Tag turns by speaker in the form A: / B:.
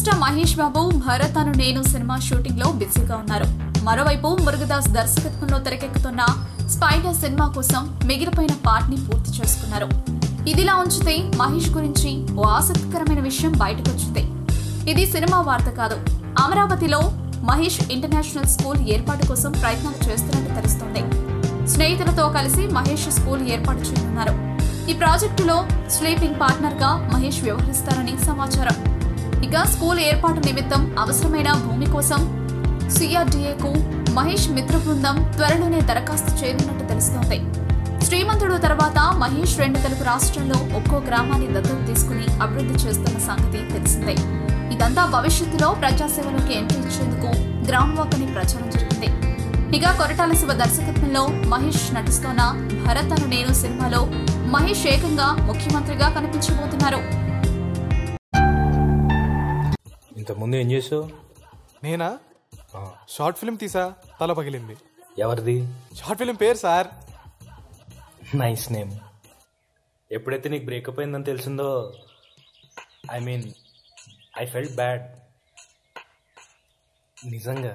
A: Star Mahesh Babu Bharat అను నేను cinema shooting లో బిజీగా ఉన్నారు. మరోవైపు మురుగదాస్ దర్శకత్వంలో తెరకెక్కుతున్న స్పైడర్ సినిమా కోసం మిగిలిపోయిన పార్ట్ ని పూర్తి చేసుకున్నారు. ఇదిలా ఉంచితే మహేష్ గురించి ఓ ఆసక్తికరమైన విషయం బయటకు వచ్చింది. ఇది సినిమా వార్త కాదు. అమరావతిలో మహేష్ ఇంటర్నేషనల్ స్కూల్ ఏర్పాటు కోసం ప్రయత్నాలు చేస్తున్నట్టు తెలుస్తోంది. స్నేహితులతో కలిసి మహేష్ స్కూల్ ఏర్పాటు చేయనున్నారు. ఈ ప్రాజెక్టులో స్లీపింగ్ పార్ట్నర్ గా మహేష్ వ్యవహరిస్తారని సమాచారం. ఇక స్కూల్ ఏర్పాటు నిమిత్తం అవసరమైన భూమి కోసం సిఆర్డీఏకు మహేష్ మిత్ర బృందం త్వరలోనే దరఖాస్తు చేయనున్నట్టు తెలుస్తోంది. శ్రీమంతుడు తర్వాత మహేష్ 2 తెలుగు రాష్ట్రాల్లో ఒక్కో గ్రామాన్ని దత్తత తీసుకుని అభివృద్ధి చేస్తున్న సంగతి తెలిసిందే. ఇదంతా భవిష్యత్తులో ప్రజాసేవలోకి ఎంట్రీ ఇచ్చేందుకు గ్రౌండ్ వర్క్ అని ప్రచారం జరిగింది. ఇక కొరటాల శివ దర్శకత్వంలో మహేష్ నటిస్తున్న భరత్ అను నేను సినిమాలో మహేష్ ఏకంగా ముఖ్యమంత్రిగా కనిపించబోతున్నారు.
B: ఇంతకుముందు ఏం చేసావు?
C: నేనా షార్ట్ ఫిల్మ్ తీసా, తల పగిలింది.
B: ఎవరిది?
C: షార్ట్ ఫిల్మ్ పేరు సార్.
B: Nice name. ఎప్పుడైతే నీకు బ్రేకప్ అయిందని తెలిసిందో ఐ ఫెల్ట్ బ్యాడ్. నిజంగా